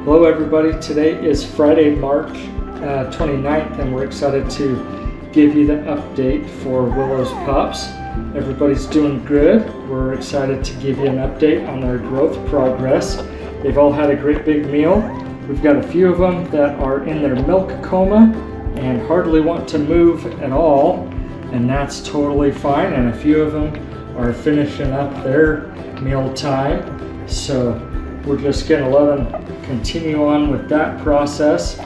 Hello everybody, today is Friday, March 29th, and we're excited to give you the update for Willow's pups. Everybody's doing good. We're excited to give you an update on their growth progress. They've all had a great big meal. We've got a few of them that are in their milk coma and hardly want to move at all, and that's totally fine, and a few of them are finishing up their meal time. So we're just going to let them continue on with that process.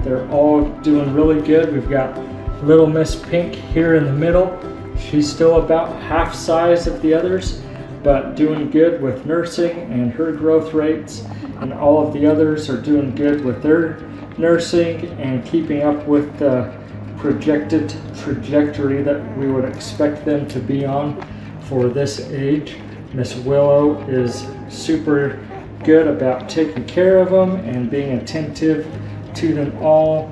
They're all doing really good. We've got little Miss Pink here in the middle. She's still about half size of the others, but doing good with nursing and her growth rates, and all of the others are doing good with their nursing and keeping up with the projected trajectory that we would expect them to be on for this age. Miss Willow is super good about taking care of them and being attentive to them all,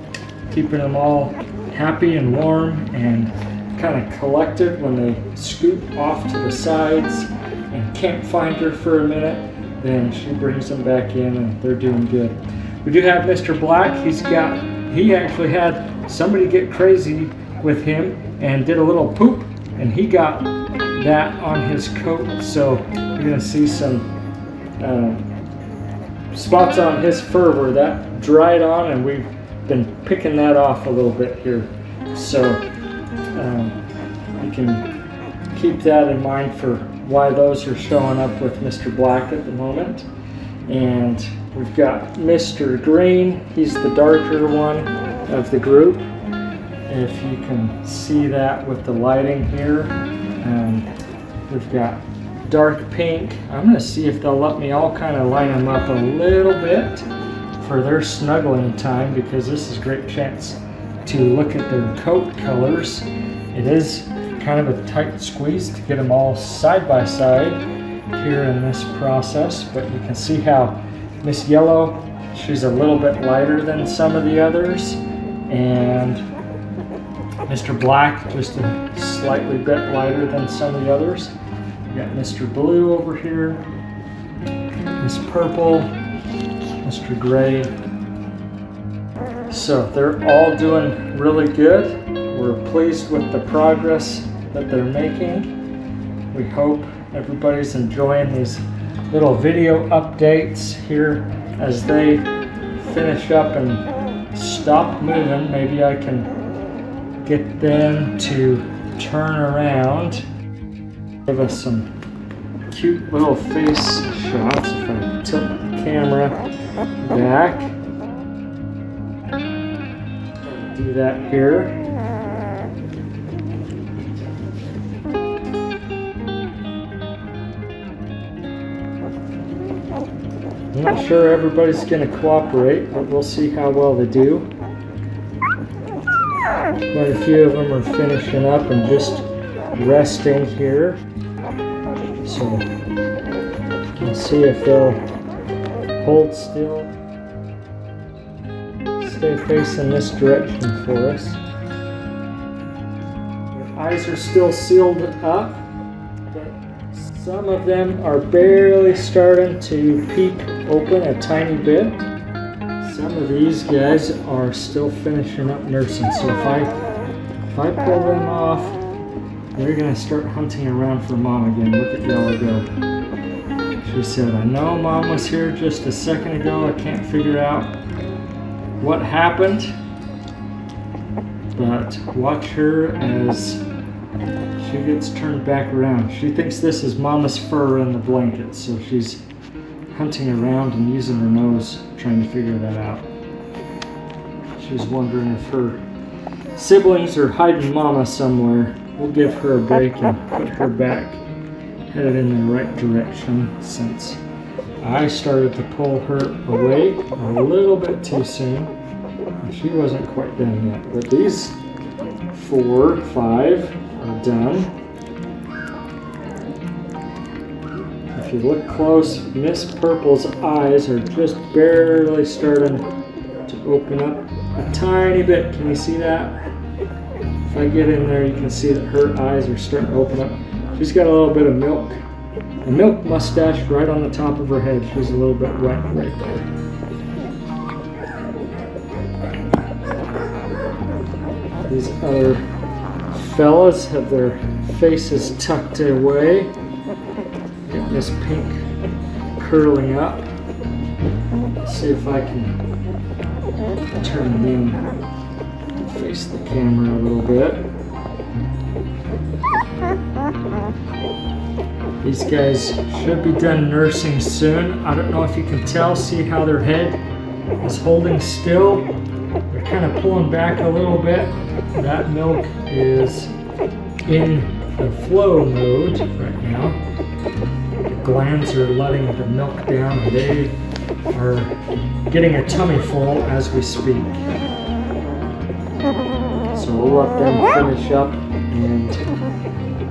keeping them all happy and warm and kind of collected when they scoot off to the sides and can't find her for a minute. Then she brings them back in and they're doing good. We do have Mr. Black. He actually had somebody get crazy with him and did a little poop, and he got that on his coat. So you're gonna see some spots on his fur where that dried on, and we've been picking that off a little bit here. So you can keep that in mind for why those are showing up with Mr. Black at the moment. And we've got Mr. Green. He's the darker one of the group, if you can see that with the lighting here. We've got dark pink. I'm going to see if they'll let me all kind of line them up a little bit for their snuggling time, because this is a great chance to look at their coat colors. It is kind of a tight squeeze to get them all side by side here in this process, but you can see how Miss Yellow, she's a little bit lighter than some of the others, and Mr. Black just a slightly bit lighter than some of the others. We got Mr. Blue over here, Miss Purple, Mr. Gray. So they're all doing really good. We're pleased with the progress that they're making. We hope everybody's enjoying these little video updates here as they finish up and stop moving. Maybe I can get them to turn around. Give us some cute little face shots if I tilt the camera back. Do that here. I'm not sure everybody's going to cooperate, but we'll see how well they do. Quite a few of them are finishing up and just resting here. So we'll see if they'll hold still, stay facing this direction for us. Their eyes are still sealed up, but some of them are barely starting to peek open a tiny bit. Some of these guys are still finishing up nursing, so if I pull them off, they're going to start hunting around for Mom again. Look at Yellow go. She said, "I know Mom was here just a second ago. I can't figure out what happened." But watch her as she gets turned back around. She thinks this is Mama's fur in the blanket, so she's hunting around and using her nose trying to figure that out. She's wondering if her siblings are hiding Mama somewhere. We'll give her a break and put her back headed in the right direction, since I started to pull her away a little bit too soon. She wasn't quite done yet, but these 4, 5 are done. If you look close, Miss Purple's eyes are just barely starting to open up a tiny bit. Can you see that? If I get in there, you can see that her eyes are starting to open up. She's got a little bit of milk, a milk mustache right on the top of her head. She's a little bit wet right there. These other fellas have their faces tucked away. Get this pink curling up. Let's see if I can turn them, face the camera a little bit. These guys should be done nursing soon. I don't know if you can tell, see how their head is holding still. They're kind of pulling back a little bit. That milk is in the flow mode right now. The glands are letting the milk down. They are getting a tummy full as we speak. So we'll let them finish up and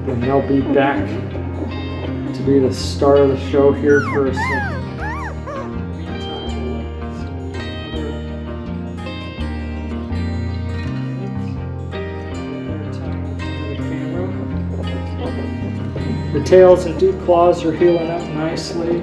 then they'll be back to be the star of the show here for a second. The tails and dew claws are healing up nicely.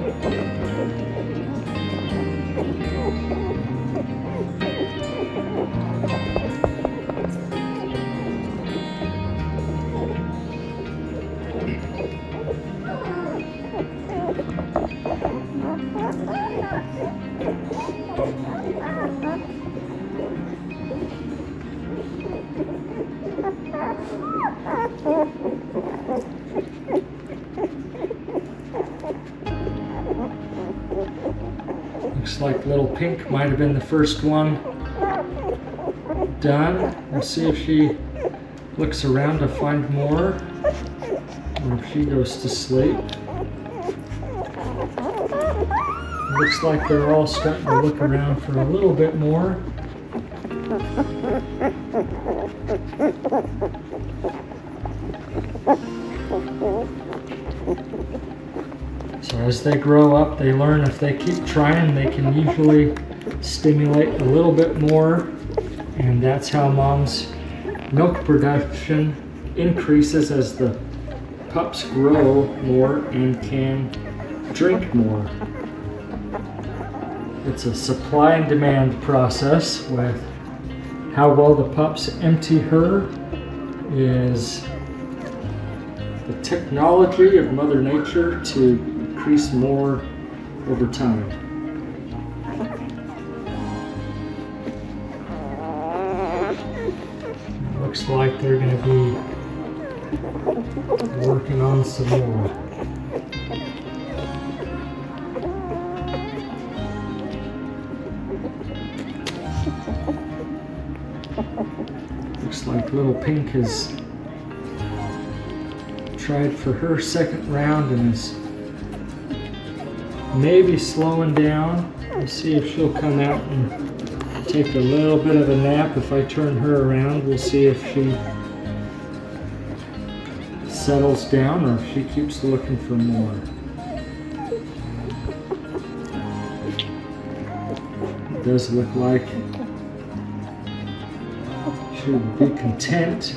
Looks like Little Pink might have been the first one done. We'll see if she looks around to find more or if she goes to sleep. Looks like they're all starting to look around for a little bit more. So as they grow up, they learn if they keep trying, they can usually stimulate a little bit more, and that's how mom's milk production increases as the pups grow more and can drink more. It's a supply and demand process. With how well the pups empty her is the technology of Mother Nature to increase more over time. It looks like they're going to be working on some more. Looks like Little Pink has tried for her second round and is maybe slowing down. We'll see if she'll come out and take a little bit of a nap. If I turn her around, we'll see if she settles down or if she keeps looking for more. It does look like she would be content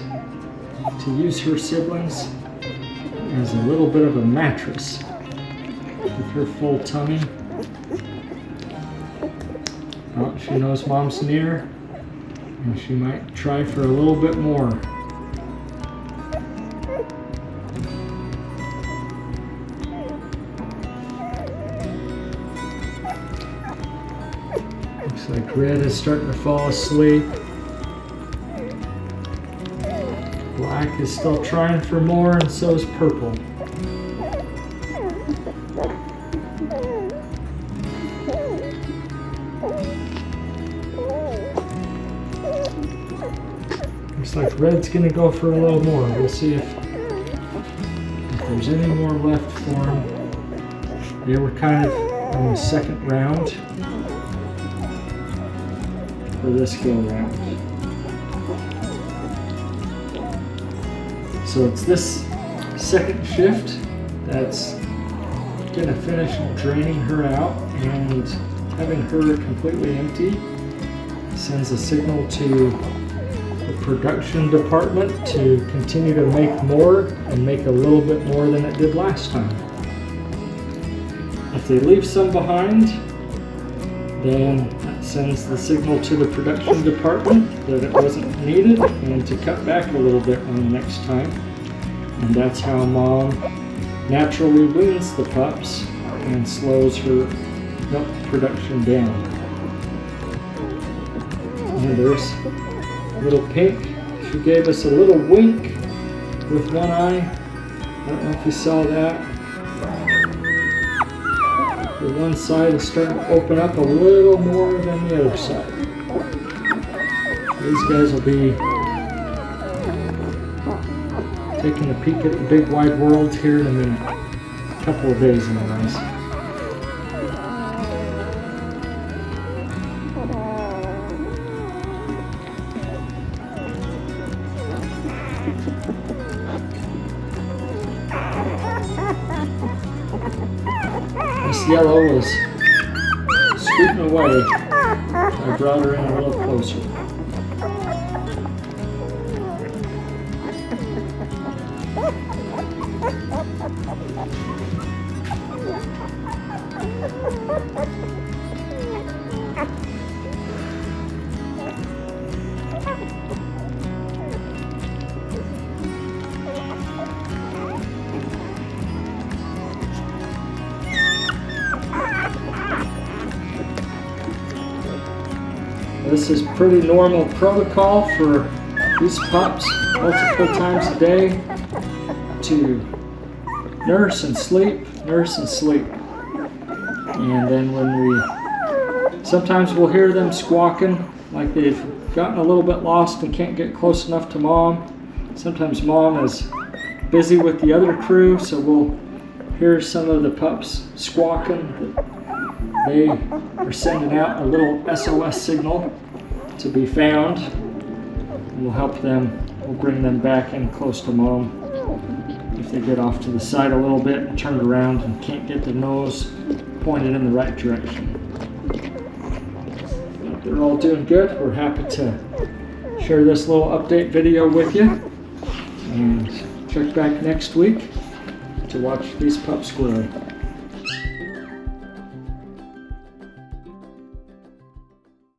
to use her siblings as a little bit of a mattress with her full tummy. Oh, she knows mom's near and she might try for a little bit more. Looks like Red is starting to fall asleep. Black is still trying for more, and so is Purple. Looks like Red's gonna go for a little more. We'll see if there's any more left for him. They were kind of on the second round for this go round. So it's this second shift that's gonna finish draining her out, and having her completely empty sends a signal to the production department to continue to make more and make a little bit more than it did last time. If they leave some behind, then that sends the signal to the production department that it wasn't needed and to cut back a little bit on the next time. And that's how mom naturally weans the pups and slows her milk production down. And there's little Pink. She gave us a little wink with one eye. I don't know if you saw that. The one side is starting to open up a little more than the other side. These guys will be taking a peek at the big wide world here in a minute. A couple of days anyways. This yellow was scooting away. I brought her in a little closer. This is pretty normal protocol for these pups, multiple times a day to nurse and sleep, nurse and sleep. And then sometimes we'll hear them squawking like they've gotten a little bit lost and can't get close enough to mom. Sometimes mom is busy with the other crew, so we'll hear some of the pups squawking. They are sending out a little SOS signal to be found. And we'll help them, we'll bring them back in close to mom. If they get off to the side a little bit and turned around and can't get their nose pointed in the right direction. But they're all doing good. We're happy to share this little update video with you. And check back next week to watch these pups grow.